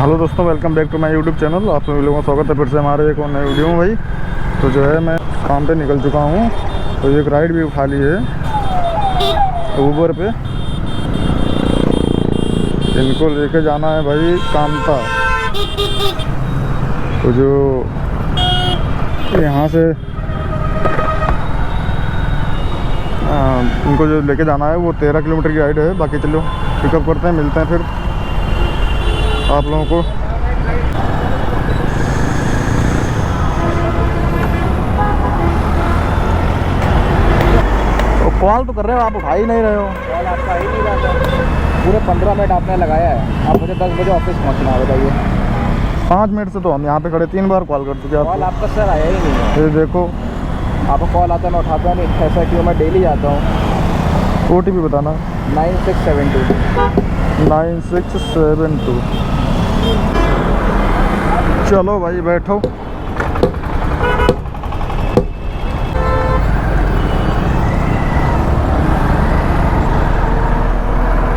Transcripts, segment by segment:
Hello दोस्तों, welcome back to my YouTube channel. आप लोगों का स्वागत है फिर से हमारे एक और नए वीडियो में। भाई तो जो है मैं काम पे निकल चुका हूँ, तो एक राइड भी उठा ली है ऊबर पे। इनको लेके जाना है भाई कामता। तो जो यहाँ से इनको जो लेके जाना है वो 13 किलोमीटर की राइड है। बाकी चलो पिकअप करते हैं, मिलते हैं फिर आप लोगों को। तो कॉल तो कर रहे हो आप, उठा ही नहीं रहे हो। कॉल आपका ही नहीं रहा था। पूरे 15 मिनट आपने लगाया है। आप मुझे 10 बजे ऑफिस पहुंचना है, बताइए। 5 मिनट से तो हम यहाँ पे खड़े, 3 बार कॉल कर चुके हैं कॉल आपको। आपका सर आया ही नहीं है। ये देखो, आपको कॉल आता मैं उठाता नहीं, ऐसा क्यों? मैं डेली आता हूँ। OTP बताना। 9672। 9672। चलो भाई बैठो।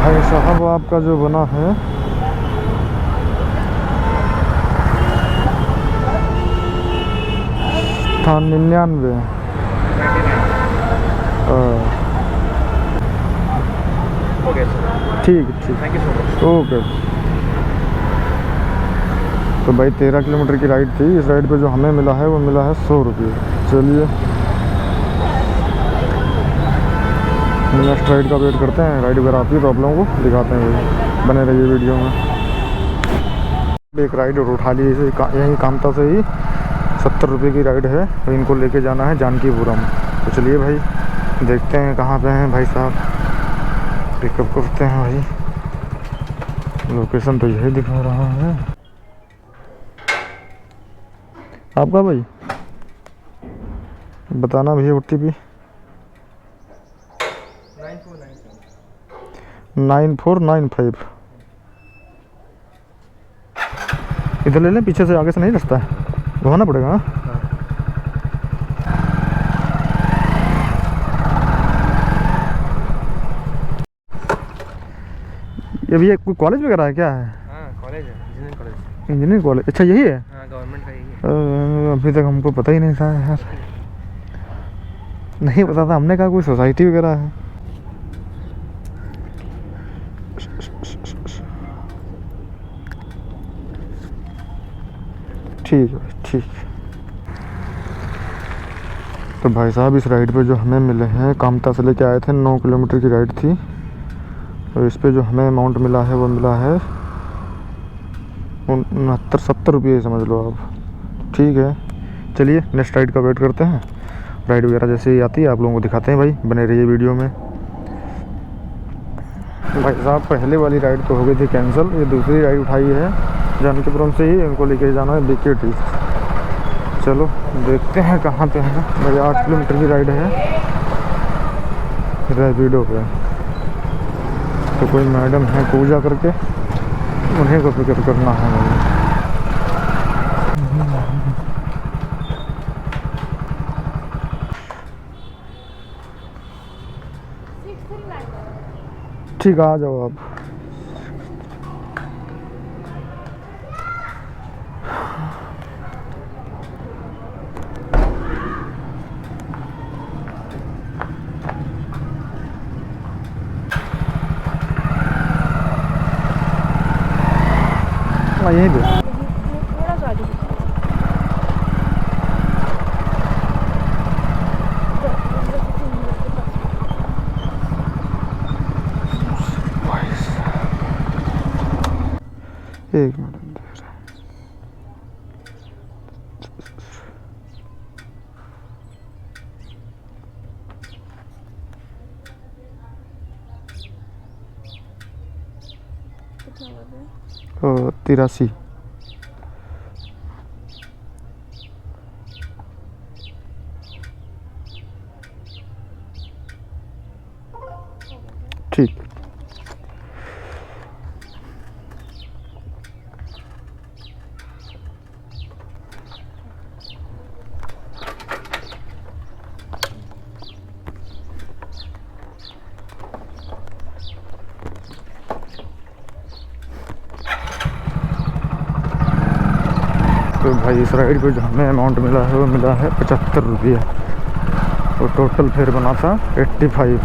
भाई साहब आपका जो बना है था 99। ओके सर, ठीक ठीक, thank you so much. Okay. तो भाई 13 किलोमीटर की राइड थी। इस राइड पे जो हमें मिला है वो मिला है 100 रुपये। चलिए नेक्स्ट राइड का वेट करते हैं। राइड वगैरह आती है तो आप लोगों को दिखाते हैं भाई, बने रहिए वीडियो में। एक राइड और उठा ली यहीं कामता से ही। 70 रुपये की राइड है और इनको लेके जाना है जानकीपुरम। तो चलिए भाई देखते हैं कहाँ पे हैं भाई साहब, पिकअप करते हैं भाई। लोकेशन तो यही दिखा रहा है आपका भाई। बताना भैया OTP। 9495। इधर ले लें, पीछे से आगे से नहीं रास्ता है, घुमाना पड़ेगा। हाँ ये भी कोई कॉलेज वगैरह है क्या है? हाँ कॉलेज है, इंजीनियरिंग कॉलेज। इंजीनियरिंग कॉलेज, अच्छा यही है। हाँ गवर्नमेंट का ही है। अभी तक हमको पता ही नहीं था यार, नहीं पता था। हमने कहा कोई सोसाइटी वगैरह है। ठीक है ठीक। तो भाई साहब इस राइड पे जो हमें मिले हैं, कामता से लेके आए थे, 9 किलोमीटर की राइड थी। तो इस पे जो हमें अमाउंट मिला है वो मिला है 69-70 रुपये समझ लो आप। ठीक है चलिए नेक्स्ट राइड का वेट करते हैं। राइड वगैरह जैसे ही आती है आप लोगों को दिखाते हैं भाई, बने रहिए वीडियो में। भाई साहब पहले वाली राइड तो हो गई थी कैंसिल। ये दूसरी राइड उठाई है जानकीपुरम से ही। इनको लेके जाना है BKT। चलो देखते हैं कहाँ पे है भाई। 8 किलोमीटर की राइड है रैपिडो पे। तो कोई मैडम है पूजा करके, उन्हीं को फिक्र करना है भाई। ठीक आ जाओ आप। हाँ यहीं पे। थोड़ा सा आगे। एक मिनट अंदर। कितना लग रहा है? 83। ठीक। तो भाई इस राइड पे जो हमें अमाउंट मिला है वो मिला है 75 रुपये, और टोटल फेयर बना था 85,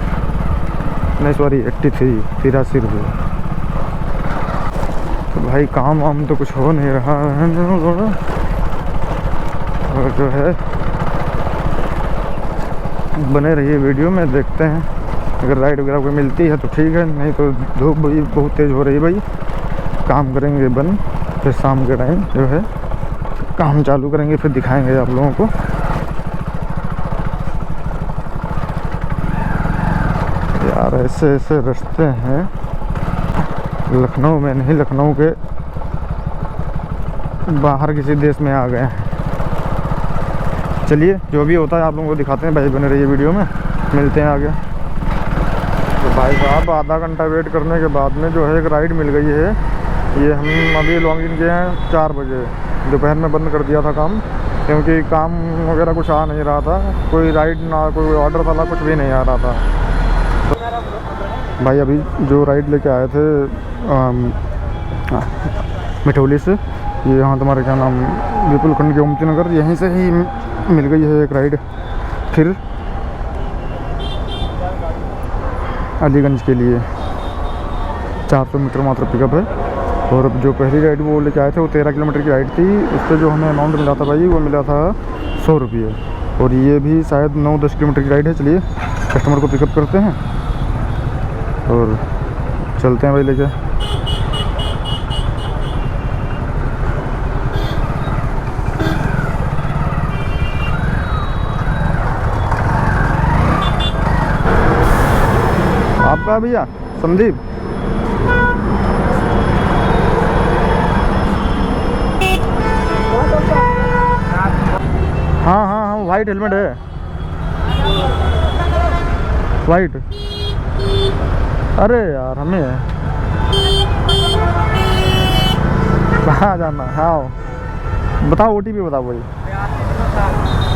नहीं सॉरी 83 रुपये। तो भाई काम वाम तो कुछ हो नहीं रहा है, और जो है बने रहिए वीडियो में, देखते हैं अगर राइड वगैरह कोई मिलती है तो ठीक है, नहीं तो धूप भी बहुत तेज़ हो रही है भाई। काम करेंगे बंद, फिर शाम के टाइम जो है काम चालू करेंगे, फिर दिखाएंगे आप लोगों को। यार ऐसे ऐसे रास्ते हैं लखनऊ में नहीं, लखनऊ के बाहर किसी देश में आ गए हैं। चलिए जो भी होता है आप लोगों को दिखाते हैं भाई, बने रहिए वीडियो में, मिलते हैं आगे। तो भाई साहब आधा घंटा वेट करने के बाद में जो है एक राइड मिल गई है। ये हम अभी लॉन्ग इन किए हैं 4 बजे, दोपहर में बंद कर दिया था काम, क्योंकि काम वगैरह कुछ आ नहीं रहा था, कोई राइड ना कोई ऑर्डर वाला कुछ भी नहीं आ रहा था। तो भाई अभी जो राइड लेके आए थे मिठौली से, ये यहाँ तुम्हारे क्या नाम विपुलखंड के गोमती नगर, यहीं से ही मिल गई है एक राइड फिर अलीगंज के लिए। 400 मीटर मात्र पिकअप है, और जो पहली राइड वो लेके आए थे वो 13 किलोमीटर की राइड थी, उस पर जो हमें अमाउंट मिला था भाई वो मिला था 100 रुपये, और ये भी शायद 9-10 किलोमीटर की राइड है। चलिए कस्टमर को पिकअप करते हैं और चलते हैं भाई लेके। आपका भैया संदीप, हाँ हाँ हाँ वाइट हेलमेट है, वाइट। अरे यार हमें कहाँ जाना है? हाँ बताओ, OTP बताओ भाई।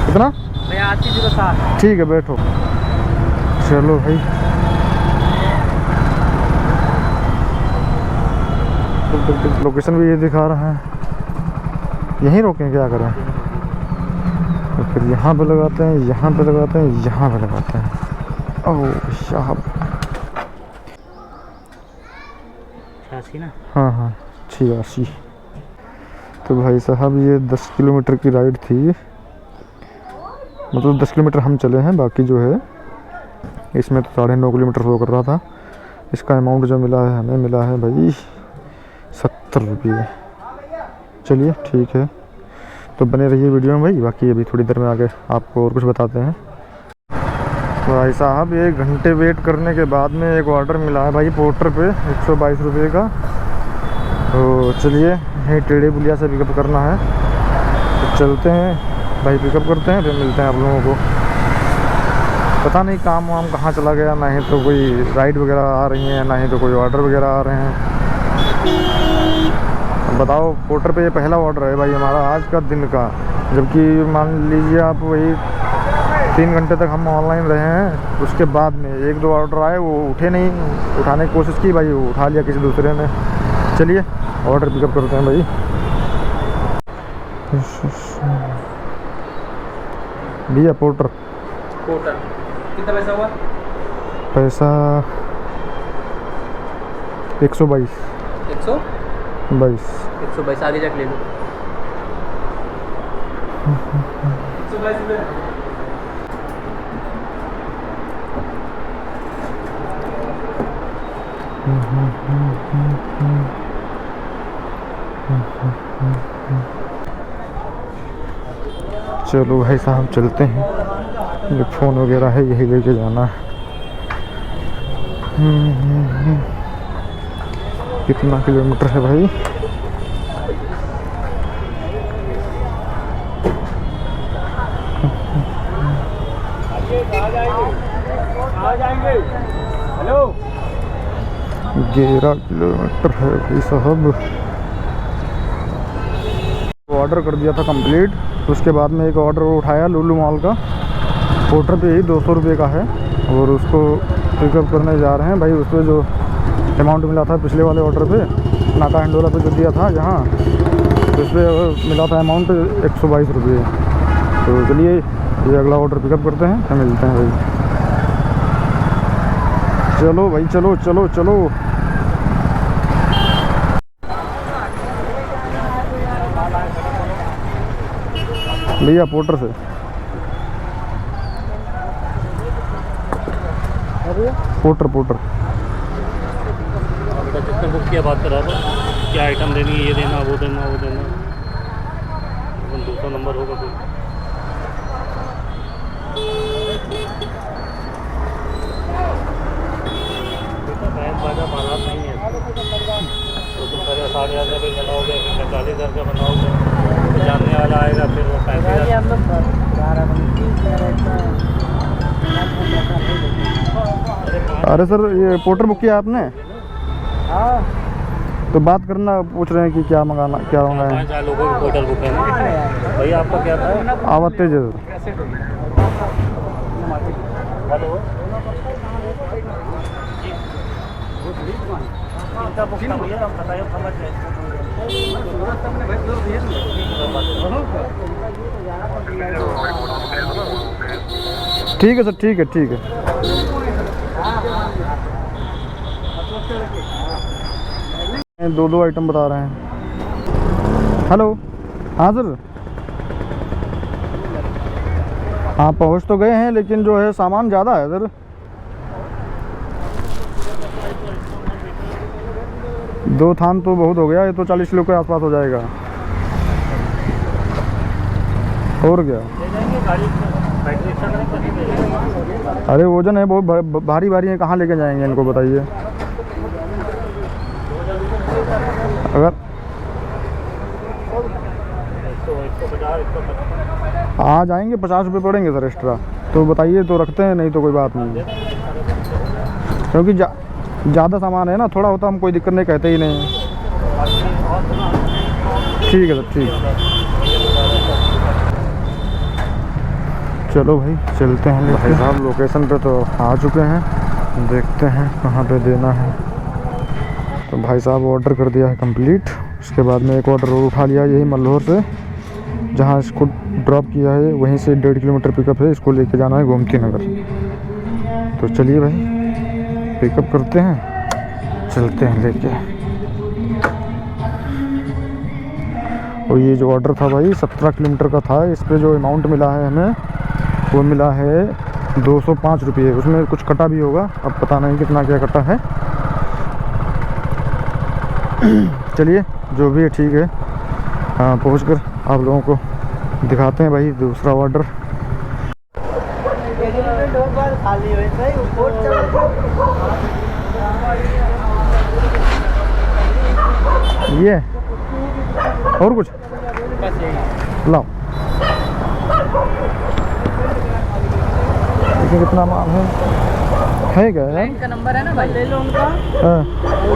कितना? 8207। ठीक है बैठो। चलो भाई लोकेशन भी ये दिखा रहा है, यहीं रोकें क्या करें? तो फिर यहाँ पे लगाते हैं, यहाँ पे लगाते हैं, यहाँ पे लगाते हैं। ओह साहब 86 ना? हाँ हाँ 86। तो भाई साहब ये 10 किलोमीटर की राइड थी, मतलब 10 किलोमीटर हम चले हैं, बाकी जो है इसमें तो 9.5 किलोमीटर शो कर रहा था। इसका अमाउंट जो मिला है हमें मिला है भाई 70 रुपये। चलिए ठीक है, तो बने रहिए वीडियो में भाई, बाकी अभी थोड़ी देर में आगे आपको और कुछ बताते हैं। तो भाई साहब 1 घंटे वेट करने के बाद में एक ऑर्डर मिला है भाई पोर्टर पे 122 रुपये का। तो चलिए यहीं टेढ़े पुलिया से पिकअप करना है, तो चलते हैं भाई, पिकअप करते हैं, फिर मिलते हैं आप लोगों को। पता नहीं काम वाम कहाँ चला गया, ना ही तो कोई राइड वगैरह आ रही हैं, ना ही तो कोई ऑर्डर वगैरह आ रहे हैं। बताओ पोर्टर पे ये पहला ऑर्डर है भाई हमारा आज का दिन का, जबकि मान लीजिए आप वही 3 घंटे तक हम ऑनलाइन रहे हैं, उसके बाद में 1-2 ऑर्डर आए, वो उठे नहीं, उठाने की कोशिश की भाई, वो उठा लिया किसी दूसरे ने। चलिए ऑर्डर पिकअप करते हैं भाई। भैया पोर्टर कितना पैसा हुआ? पैसा 122। 122 आगे जाके ले लो। 122 में चलो भाई साहब चलते हैं, ये फ़ोन वगैरह है यही लेके जाना है। कितना किलोमीटर है भाई? आ जाएंगे। हेलो 11 किलोमीटर है भाई साहब। ऑर्डर कर दिया था कंप्लीट, उसके बाद में एक ऑर्डर उठाया लुलु मॉल का, पोर्टर पे ही 200 रुपये का है, और उसको पिकअप करने जा रहे हैं भाई। उस पर जो अमाउंट मिला था पिछले वाले ऑर्डर पे, नाका हिंडोला पे जो दिया था यहाँ, तो इस पर मिला था अमाउंट 122 रुपये। तो चलिए ये अगला ऑर्डर पिकअप करते हैं, फिर मिलते हैं भाई। चलो भाई चलो चलो चलो। भैया पोर्टर से पोर्टर बेटा जिसने बुक किया बात करा था, क्या आइटम देनी है, ये देना वो देना वो देना, दूसरा नंबर होगा कोई। बेटा बैंड बाजा बारात नहीं है तो तुम पहले 60,000 का बिल बनाओगे, फिर 40,000 का बनाओगे, फिर जानने वाला आएगा, फिर वो 35,000। अरे सर ये पोर्टर बुक किया आपने? हाँ तो बात करना, पूछ रहे हैं कि क्या मंगाना, क्या मंगाएं। 5 लोगों की होटल बुक है ना भाई। आपका क्या था? आवाज़ तेज है सर। हेलो, इनका बुक था भैया, हम बताइए समझ गए। ठीक है सर, ठीक है ठीक है। दो आइटम बता रहे हैं। हेलो, हाँ सर, हाँ पहुँच तो गए हैं, लेकिन जो है सामान ज़्यादा है सर। दो थान तो बहुत हो गया, ये तो 40 किलो के आसपास हो जाएगा। और क्या? अरे वजन है बहुत भारी भारी है, कहाँ लेके जाएंगे इनको बताइए। अगर आ जाएंगे 50 रुपये पड़ेंगे सर एक्स्ट्रा, तो बताइए तो रखते हैं, नहीं तो कोई बात नहीं। क्योंकि ज़्यादा सामान है ना, थोड़ा होता हम कोई दिक्कत नहीं, कहते ही नहीं। ठीक है सर, ठीक। चलो भाई चलते हैं। भाई साहब लोकेशन पे तो आ चुके हैं, देखते हैं कहाँ पे देना है। तो भाई साहब ऑर्डर कर दिया है कंप्लीट। उसके बाद में एक ऑर्डर और उठा लिया, यही मल्होर से, जहाँ इसको ड्रॉप किया है वहीं से 1.5 किलोमीटर पिकअप है। इसको लेके जाना है गोमती नगर। तो चलिए भाई पिकअप करते हैं, चलते हैं लेके। और ये जो ऑर्डर था भाई 17 किलोमीटर का था। इस पे जो अमाउंट मिला है हमें, वो मिला है 205 रुपये। उसमें कुछ कटा भी होगा, अब पता नहीं कितना क्या कटा है। चलिए जो भी है ठीक है। हाँ पहुँच कर आप लोगों को दिखाते हैं भाई दूसरा ऑर्डर। ये और कुछ लाओ, देखिए कितना माल है क्या यार? इनका नंबर है ना भाई, ले लो उनका। हाँ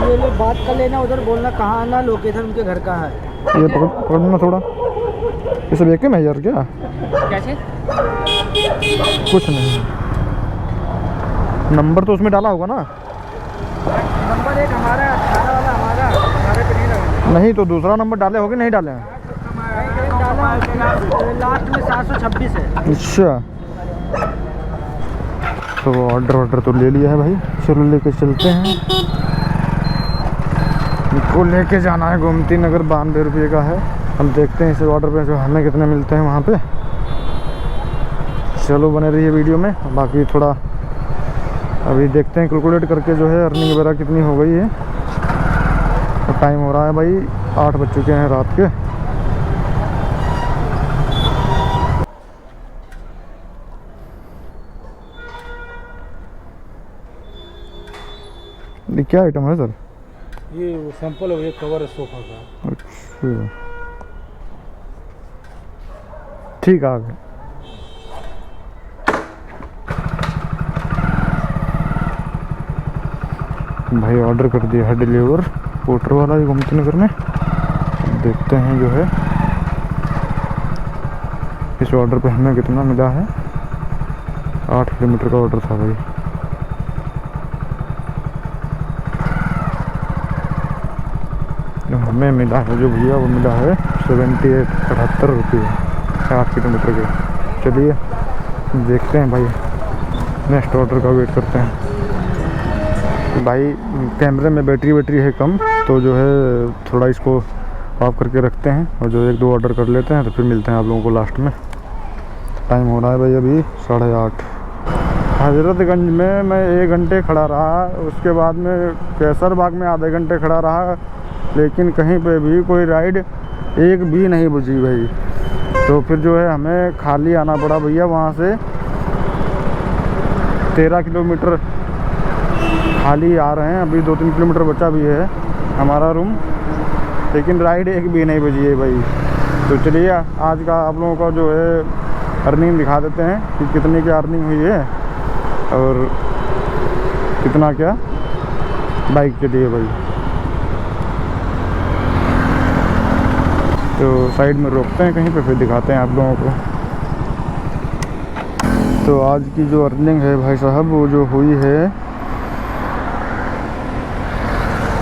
ये लो, बात कर लेना, उधर बोलना कहाँ आना, लोकेशन उनके घर कहाँ है। ये पकड़ना थोड़ा, ये सब एक ही में है यार क्या? कैसे? कुछ नहीं, नंबर तो उसमें डाला होगा ना? नंबर एक हमारा 18 वाला हमारा, हमारे पे नहीं लगा। नहीं तो दूसरा नंबर डाले होगे, नहीं डाले हैं? लास्ट में 726 है। अच्छा, तो ऑर्डर तो ले लिया है भाई। चलो लेके चलते हैं। इनको लेके जाना है गोमती नगर, 92 रुपये का है। हम देखते हैं इस ऑर्डर पे जो हमें कितने मिलते हैं वहाँ पे। चलो बने रहिए वीडियो में। बाकी थोड़ा अभी देखते हैं कैलकुलेट करके जो है अर्निंग वगैरह कितनी हो गई है। तो टाइम हो रहा है भाई 8 बज चुके हैं रात के। ये क्या आइटम है सर? ये सैंपल है, ये कवर है सोफा का। अच्छा ठीक आ गया। भाई ऑर्डर कर दिया है डिलीवर, पोर्टर वाला ही गोमती नगर में। देखते हैं जो है इस ऑर्डर पे हमें कितना मिला है। 8 किलोमीटर का ऑर्डर था भाई। तो हमें मिला है जो भैया वो मिला है 78 रुपये 60 किलोमीटर के। चलिए देखते हैं भाई, नेक्स्ट ऑर्डर का वेट करते हैं। भाई कैमरे में बैटरी है कम, तो जो है थोड़ा इसको ऑफ करके रखते हैं और जो 1-2 ऑर्डर कर लेते हैं, तो फिर मिलते हैं आप लोगों को लास्ट में। टाइम हो रहा है भाई अभी 8:30। हजरतगंज में मैं 1 घंटे खड़ा रहा, उसके बाद में कैसर बाग में आधे घंटे खड़ा रहा, लेकिन कहीं पे भी कोई राइड एक भी नहीं बुझी भाई। तो फिर जो है हमें खाली आना पड़ा भैया, वहाँ से 13 किलोमीटर खाली आ रहे हैं, अभी 2-3 किलोमीटर बचा भी है हमारा रूम, लेकिन राइड एक भी नहीं बजी है भाई। तो चलिए आज का आप लोगों का जो है अर्निंग दिखा देते हैं कि कितनी की अर्निंग हुई है और कितना क्या बाइक के लिए भाई। तो साइड में रोकते हैं कहीं पे, फिर दिखाते हैं आप लोगों को। तो आज की जो अर्निंग है भाई साहब, वो जो हुई है,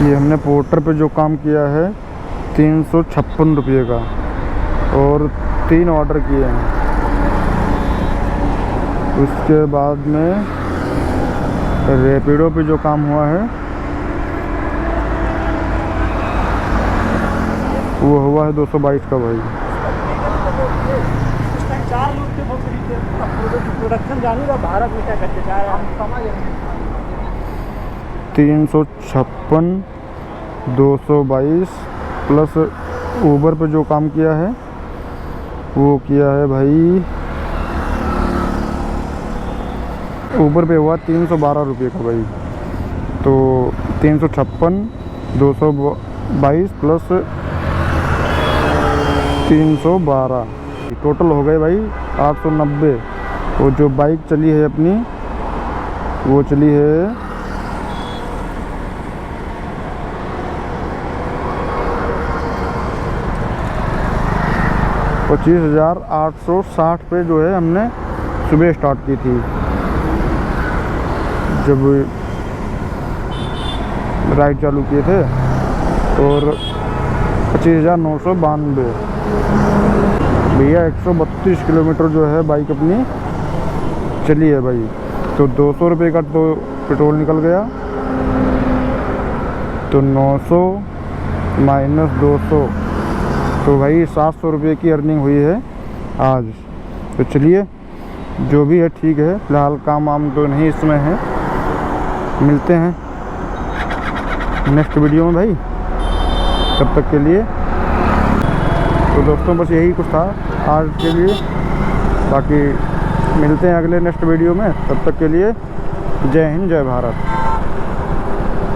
ये हमने पोर्टर पे जो काम किया है 356 रुपये का, और 3 ऑर्डर किए हैं। उसके बाद में रैपिडो पे जो काम हुआ है वो हुआ है 222 का भाई। प्रोडक्शन जानू रहा भारत में क्या करते जा रहे हैं, समझ 356 222 प्लस ऊबर पे जो काम किया है वो किया है भाई, ऊबर पे हुआ 312 रुपये का भाई। तो 356 222 प्लस 312 टोटल हो गए भाई 890। वो जो बाइक चली है अपनी, वो चली है 25,860 पे जो है हमने सुबह स्टार्ट की थी, जब राइड चालू किए थे, और 25,992 भैया 132 किलोमीटर जो है बाइक अपनी चली है भाई। तो 200 रुपये का तो पेट्रोल निकल गया, तो 900 माइनस 200, तो भाई 700 रुपये की अर्निंग हुई है आज। तो चलिए जो भी है ठीक है, फ़िलहाल काम वाम तो नहीं इसमें है, मिलते हैं नेक्स्ट वीडियो में भाई। तब तक के लिए तो दोस्तों बस यही कुछ था आज के लिए, बाकी मिलते हैं अगले नेक्स्ट वीडियो में। तब तक के लिए जय हिंद जय भारत।